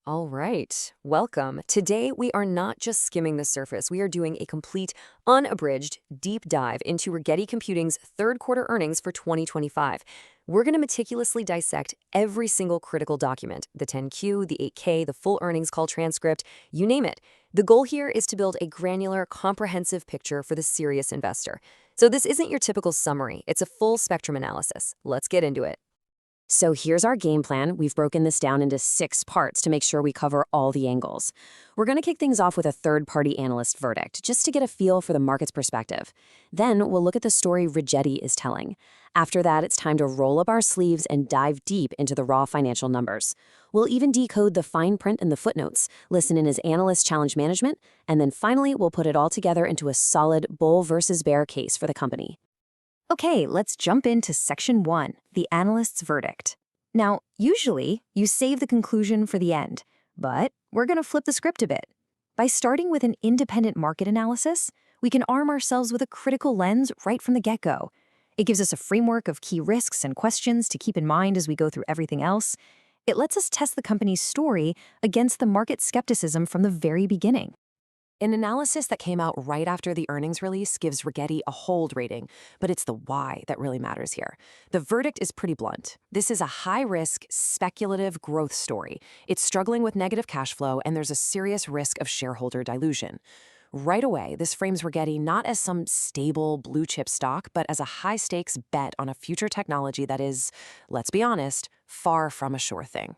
All right, welcome. Today, we are not just skimming the surface. We are doing a complete, unabridged, deep dive into Rigetti Computing's third quarter earnings for 2025. We're going to meticulously dissect every single critical document, the 10Q, the 8K, the full earnings call transcript, you name it. The goal here is to build a granular, comprehensive picture for the serious investor. So this isn't your typical summary. It's a full spectrum analysis. Let's get into it. So here's our game plan. We've broken this down into 6 parts to make sure we cover all the angles. We're going to kick things off with a third-party analyst verdict, just to get a feel for the market's perspective. Then we'll look at the story Rigetti is telling. After that, it's time to roll up our sleeves and dive deep into the raw financial numbers. We'll even decode the fine print in the footnotes, listen in as analysts challenge management, and then finally we'll put it all together into a solid bull versus bear case for the company. Okay, let's jump into Section 1, the analyst's verdict. Now, usually, you save the conclusion for the end, but we're going to flip the script a bit. By starting with an independent market analysis, we can arm ourselves with a critical lens right from the get-go. It gives us a framework of key risks and questions to keep in mind as we go through everything else. It lets us test the company's story against the market skepticism from the very beginning. An analysis that came out right after the earnings release gives Rigetti a hold rating, but it's the why that really matters here. The verdict is pretty blunt. This is a high-risk, speculative growth story. It's struggling with negative cash flow, and there's a serious risk of shareholder dilution. Right away, this frames Rigetti not as some stable blue-chip stock, but as a high-stakes bet on a future technology that is, let's be honest, far from a sure thing.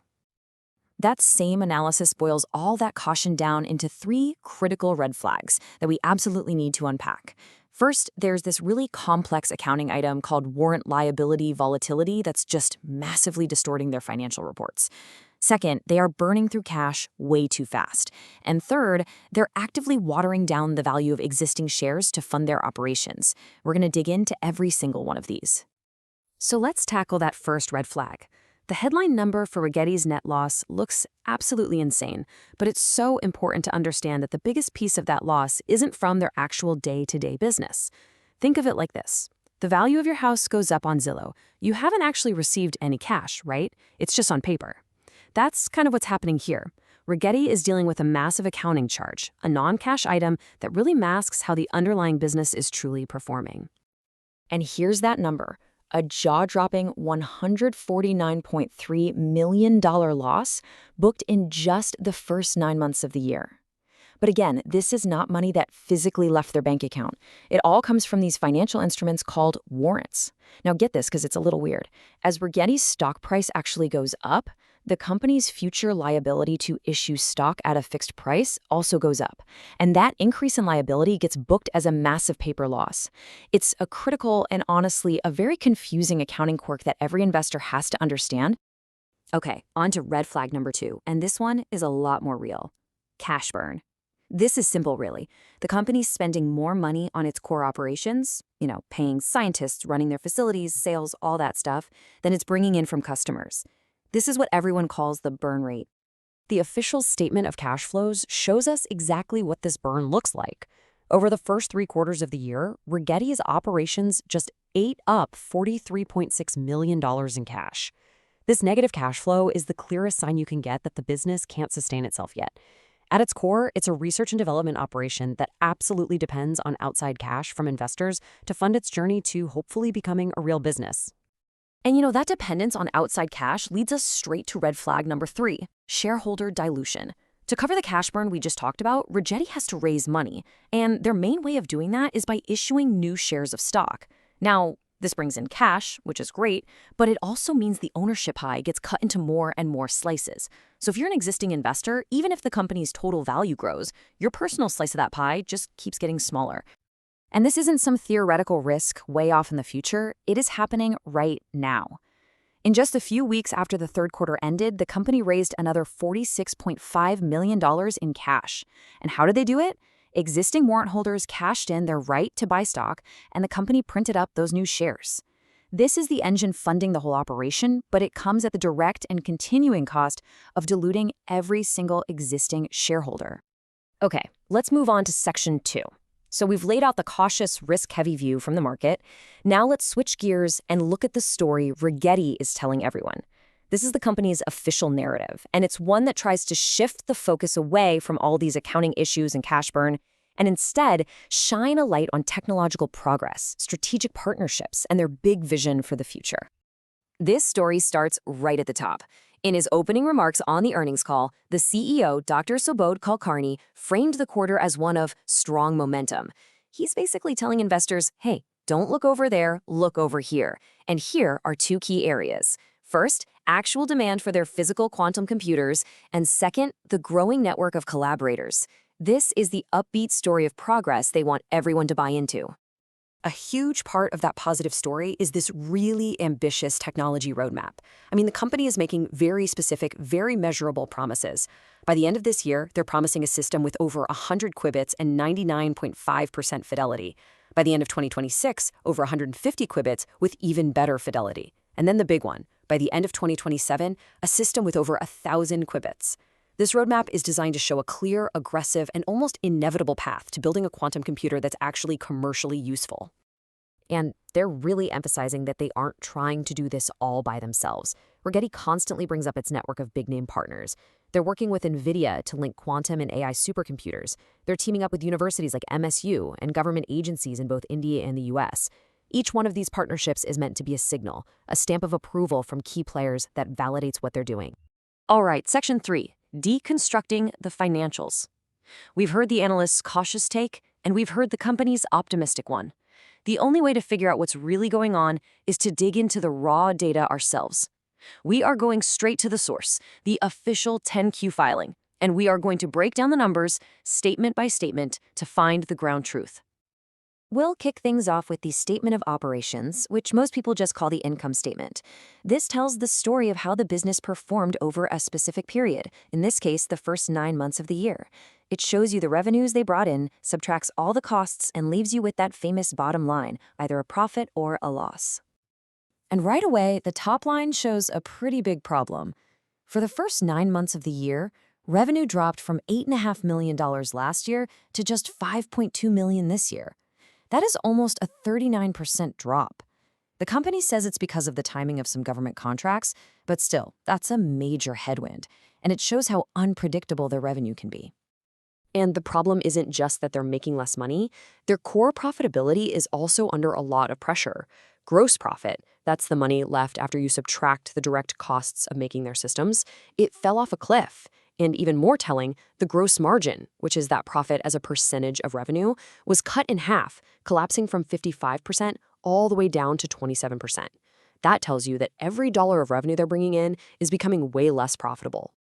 That same analysis boils all that caution down into 3 critical red flags that we absolutely need to unpack. First, there's this really complex accounting item called warrant liability volatility that's just massively distorting their financial reports. Second, they are burning through cash way too fast. And third, they're actively watering down the value of existing shares to fund their operations. We're going to dig into every single one of these. So let's tackle that first red flag. The headline number for Rigetti's net loss looks absolutely insane, but it's so important to understand that the biggest piece of that loss isn't from their actual day-to-day business. Think of it like this. The value of your house goes up on Zillow. You haven't actually received any cash, right? It's just on paper. That's kind of what's happening here. Rigetti is dealing with a massive accounting charge, a non-cash item that really masks how the underlying business is truly performing. And here's that number. A jaw-dropping $149.3 million loss booked in just the first 9 months of the year. But again, this is not money that physically left their bank account. It all comes from these financial instruments called warrants. Now get this, because it's a little weird. As Rigetti's stock price actually goes up, the company's future liability to issue stock at a fixed price also goes up. And that increase in liability gets booked as a massive paper loss. It's a critical and honestly a very confusing accounting quirk that every investor has to understand. Okay, on to red flag number 2, and this one is a lot more real. Cash burn. This is simple, really. The company's spending more money on its core operations, paying scientists, running their facilities, sales, all that stuff, than it's bringing in from customers. This is what everyone calls the burn rate. The official statement of cash flows shows us exactly what this burn looks like. Over the first 3 quarters of the year, Rigetti's operations just ate up $43.6 million in cash. This negative cash flow is the clearest sign you can get that the business can't sustain itself yet. At its core, it's a research and development operation that absolutely depends on outside cash from investors to fund its journey to hopefully becoming a real business. And that dependence on outside cash leads us straight to red flag number 3, shareholder dilution. To cover the cash burn we just talked about, Rigetti has to raise money, and their main way of doing that is by issuing new shares of stock. Now, this brings in cash, which is great, but it also means the ownership pie gets cut into more and more slices. So if you're an existing investor, even if the company's total value grows, your personal slice of that pie just keeps getting smaller. And this isn't some theoretical risk way off in the future. It is happening right now. In just a few weeks after the third quarter ended, the company raised another $46.5 million in cash. And how did they do it? Existing warrant holders cashed in their right to buy stock, and the company printed up those new shares. This is the engine funding the whole operation, but it comes at the direct and continuing cost of diluting every single existing shareholder. Okay, let's move on to Section 2. So we've laid out the cautious, risk-heavy view from the market. Now let's switch gears and look at the story Rigetti is telling everyone. This is the company's official narrative, and it's one that tries to shift the focus away from all these accounting issues and cash burn, and instead shine a light on technological progress, strategic partnerships, and their big vision for the future. This story starts right at the top. In his opening remarks on the earnings call, the CEO, Dr. Subodh Kulkarni, framed the quarter as one of strong momentum. He's basically telling investors, hey, don't look over there, look over here. And here are two key areas. First, actual demand for their physical quantum computers, and second, the growing network of collaborators. This is the upbeat story of progress they want everyone to buy into. A huge part of that positive story is this really ambitious technology roadmap. I mean, the company is making very specific, very measurable promises. By the end of this year, they're promising a system with over 100 qubits and 99.5% fidelity. By the end of 2026, over 150 qubits with even better fidelity. And then the big one, by the end of 2027, a system with over 1,000 qubits. This roadmap is designed to show a clear, aggressive, and almost inevitable path to building a quantum computer that's actually commercially useful. And they're really emphasizing that they aren't trying to do this all by themselves. Rigetti constantly brings up its network of big-name partners. They're working with NVIDIA to link quantum and AI supercomputers. They're teaming up with universities like MSU and government agencies in both India and the US. Each one of these partnerships is meant to be a signal, a stamp of approval from key players that validates what they're doing. All right, Section 3, deconstructing the financials. We've heard the analyst's cautious take, and we've heard the company's optimistic one. The only way to figure out what's really going on is to dig into the raw data ourselves. We are going straight to the source, the official 10Q filing, and we are going to break down the numbers, statement by statement, to find the ground truth. We'll kick things off with the Statement of Operations, which most people just call the income statement. This tells the story of how the business performed over a specific period, in this case, the first 9 months of the year. It shows you the revenues they brought in, subtracts all the costs, and leaves you with that famous bottom line, either a profit or a loss. And right away, the top line shows a pretty big problem. For the first 9 months of the year, revenue dropped from $8.5 million last year to just $5.2 million this year. That is almost a 39% drop. The company says it's because of the timing of some government contracts, but still, that's a major headwind, and it shows how unpredictable their revenue can be. And the problem isn't just that they're making less money. Their core profitability is also under a lot of pressure. Gross profit, that's the money left after you subtract the direct costs of making their systems, it fell off a cliff. And even more telling, the gross margin, which is that profit as a percentage of revenue, was cut in half, collapsing from 55% all the way down to 27%. That tells you that every dollar of revenue they're bringing in is becoming way less profitable.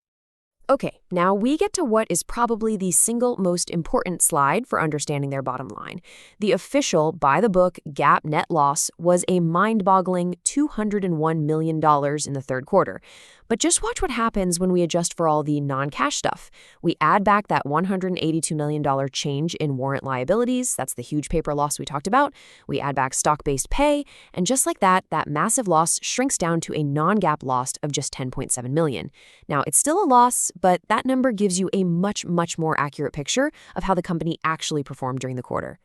Okay, now we get to what is probably the single most important slide for understanding their bottom line. The official, by-the-book GAAP net loss was a mind-boggling $201 million in the third quarter. But just watch what happens when we adjust for all the non-cash stuff. We add back that $182 million change in warrant liabilities, that's the huge paper loss we talked about. We add back stock-based pay, and just like that, that massive loss shrinks down to a non-GAAP loss of just $10.7 million. Now, it's still a loss, but that number gives you a much, much more accurate picture of how the company actually performed during the quarter.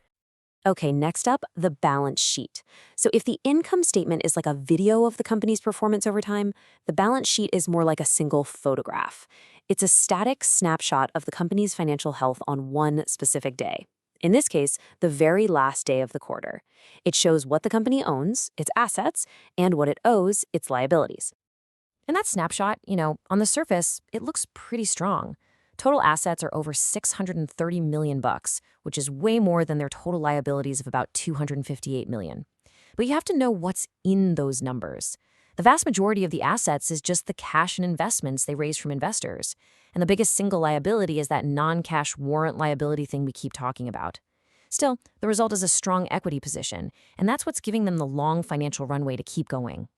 Okay, next up, the balance sheet. So if the income statement is like a video of the company's performance over time, the balance sheet is more like a single photograph. It's a static snapshot of the company's financial health on one specific day. In this case, the very last day of the quarter. It shows what the company owns, its assets, and what it owes, its liabilities. And that snapshot, on the surface, it looks pretty strong. Total assets are over $630 million, which is way more than their total liabilities of about $258 million. But you have to know what's in those numbers. The vast majority of the assets is just the cash and investments they raise from investors. And the biggest single liability is that non-cash warrant liability thing we keep talking about. Still, the result is a strong equity position, and that's what's giving them the long financial runway to keep going.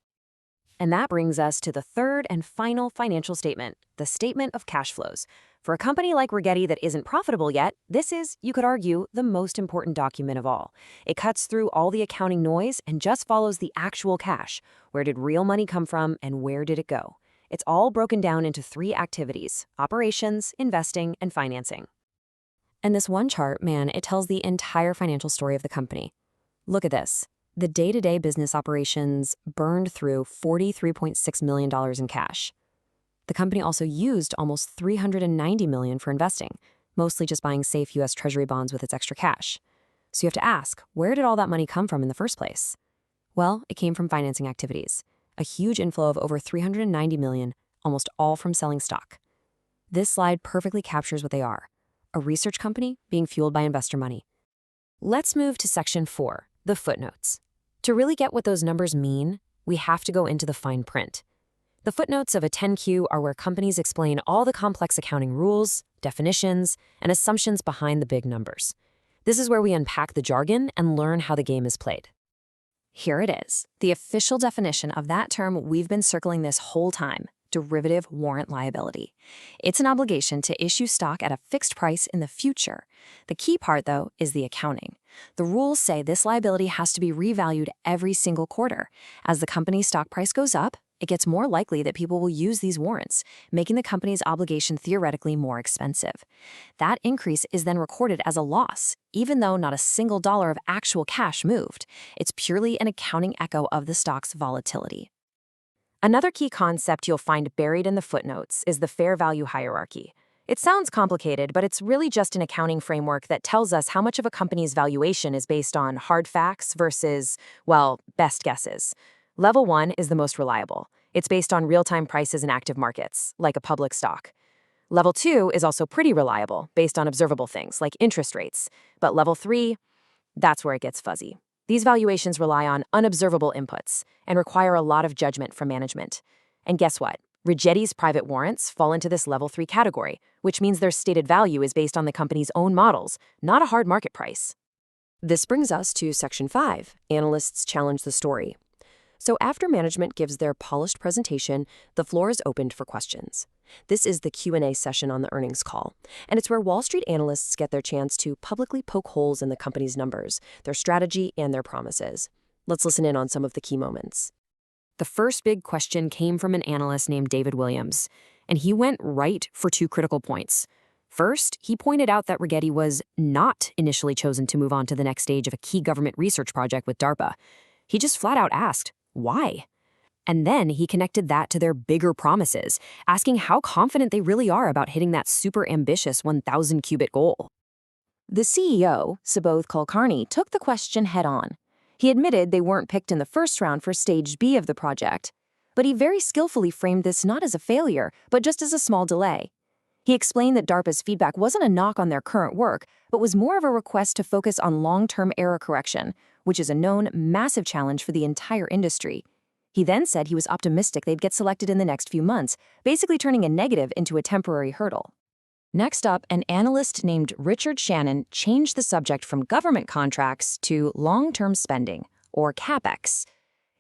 And that brings us to the third and final financial statement, the statement of cash flows. For a company like Rigetti that isn't profitable yet, this is, you could argue, the most important document of all. It cuts through all the accounting noise and just follows the actual cash. Where did real money come from and where did it go? It's all broken down into 3 activities: operations, investing, and financing. And this one chart, man, it tells the entire financial story of the company. Look at this. The day-to-day business operations burned through $43.6 million in cash. The company also used almost $390 million for investing, mostly just buying safe U.S. Treasury bonds with its extra cash. So you have to ask, where did all that money come from in the first place? Well, it came from financing activities, a huge inflow of over $390 million, almost all from selling stock. This slide perfectly captures what they are: a research company being fueled by investor money. Let's move to section 4, the footnotes. To really get what those numbers mean, we have to go into the fine print. The footnotes of a 10Q are where companies explain all the complex accounting rules, definitions, and assumptions behind the big numbers. This is where we unpack the jargon and learn how the game is played. Here it is, the official definition of that term we've been circling this whole time: derivative warrant liability. It's an obligation to issue stock at a fixed price in the future. The key part, though, is the accounting. The rules say this liability has to be revalued every single quarter. As the company's stock price goes up, it gets more likely that people will use these warrants, making the company's obligation theoretically more expensive. That increase is then recorded as a loss, even though not a single dollar of actual cash moved. It's purely an accounting echo of the stock's volatility. Another key concept you'll find buried in the footnotes is the fair value hierarchy. It sounds complicated, but it's really just an accounting framework that tells us how much of a company's valuation is based on hard facts versus, well, best guesses. Level 1 is the most reliable. It's based on real-time prices in active markets, like a public stock. Level 2 is also pretty reliable, based on observable things, like interest rates. But level 3, that's where it gets fuzzy. These valuations rely on unobservable inputs and require a lot of judgment from management. And guess what? Rigetti's private warrants fall into this level 3 category, which means their stated value is based on the company's own models, not a hard market price. This brings us to section 5, analysts challenge the story. So after management gives their polished presentation, the floor is opened for questions. This is the Q&A session on the earnings call, and it's where Wall Street analysts get their chance to publicly poke holes in the company's numbers, their strategy, and their promises. Let's listen in on some of the key moments. The first big question came from an analyst named David Williams, and he went right for 2 critical points. First, he pointed out that Rigetti was not initially chosen to move on to the next stage of a key government research project with DARPA. He just flat out asked, why? And then he connected that to their bigger promises, asking how confident they really are about hitting that super ambitious 1,000-qubit goal. The CEO, Subodh Kulkarni, took the question head-on. He admitted they weren't picked in the first round for Stage B of the project, but he very skillfully framed this not as a failure, but just as a small delay. He explained that DARPA's feedback wasn't a knock on their current work, but was more of a request to focus on long-term error correction, which is a known massive challenge for the entire industry. He then said he was optimistic they'd get selected in the next few months, basically turning a negative into a temporary hurdle. Next up, an analyst named Richard Shannon changed the subject from government contracts to long-term spending, or CapEx.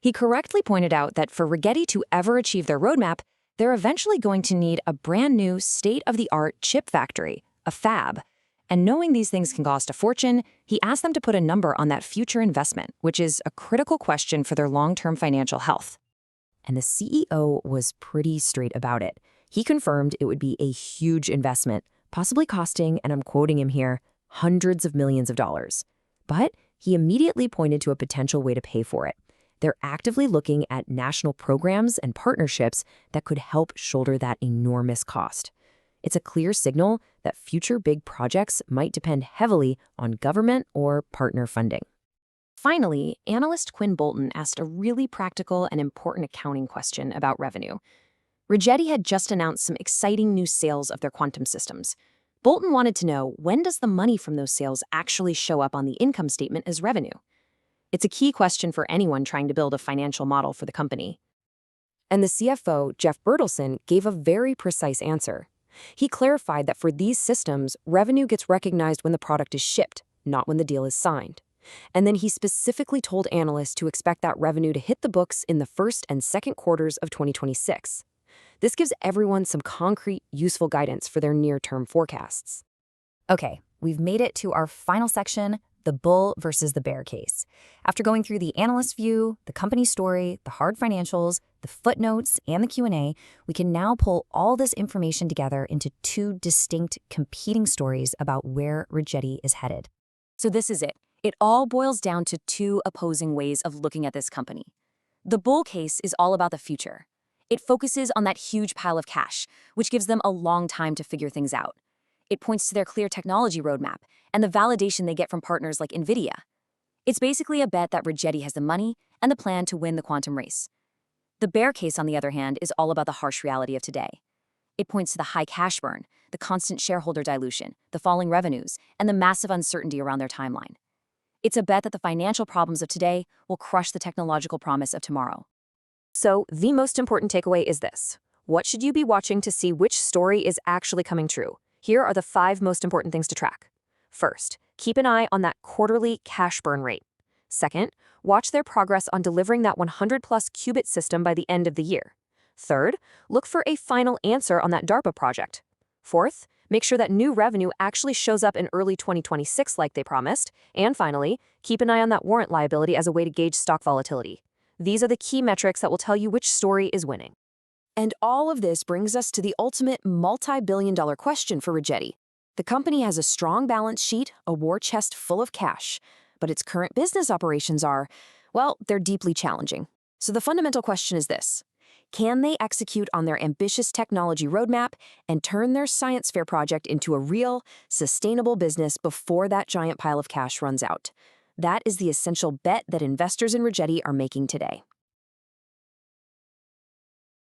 He correctly pointed out that for Rigetti to ever achieve their roadmap, they're eventually going to need a brand new state-of-the-art chip factory, a fab. And knowing these things can cost a fortune, he asked them to put a number on that future investment, which is a critical question for their long-term financial health. And the CEO was pretty straight about it. He confirmed it would be a huge investment, possibly costing, and I'm quoting him here, hundreds of millions of dollars. But he immediately pointed to a potential way to pay for it. They're actively looking at national programs and partnerships that could help shoulder that enormous cost. It's a clear signal that future big projects might depend heavily on government or partner funding. Finally, analyst Quinn Bolton asked a really practical and important accounting question about revenue. Rigetti had just announced some exciting new sales of their quantum systems. Bolton wanted to know, when does the money from those sales actually show up on the income statement as revenue? It's a key question for anyone trying to build a financial model for the company. And the CFO, Jeff Bertelsen, gave a very precise answer. He clarified that for these systems, revenue gets recognized when the product is shipped, not when the deal is signed. And then he specifically told analysts to expect that revenue to hit the books in the first and second quarters of 2026. This gives everyone some concrete, useful guidance for their near-term forecasts. Okay, we've made it to our final section, the bull versus the bear case. After going through the analyst view, the company story, the hard financials, the footnotes, and the Q&A, we can now pull all this information together into 2 distinct competing stories about where Rigetti is headed. So this is it. It all boils down to two opposing ways of looking at this company. The bull case is all about the future. It focuses on that huge pile of cash, which gives them a long time to figure things out. It points to their clear technology roadmap and the validation they get from partners like NVIDIA. It's basically a bet that Rigetti has the money and the plan to win the quantum race. The bear case, on the other hand, is all about the harsh reality of today. It points to the high cash burn, the constant shareholder dilution, the falling revenues, and the massive uncertainty around their timeline. It's a bet that the financial problems of today will crush the technological promise of tomorrow. So, the most important takeaway is this. What should you be watching to see which story is actually coming true? Here are the 5 most important things to track. First, keep an eye on that quarterly cash burn rate. Second, watch their progress on delivering that 100-plus qubit system by the end of the year. Third, look for a final answer on that DARPA project. Fourth, make sure that new revenue actually shows up in early 2026 like they promised. And finally, keep an eye on that warrant liability as a way to gauge stock volatility. These are the key metrics that will tell you which story is winning. And all of this brings us to the ultimate multi-billion-dollar question for Rigetti. The company has a strong balance sheet, a war chest full of cash, but its current business operations are, well, they're deeply challenging. So the fundamental question is this. Can they execute on their ambitious technology roadmap and turn their science fair project into a real, sustainable business before that giant pile of cash runs out? That is the essential bet that investors in Rigetti are making today.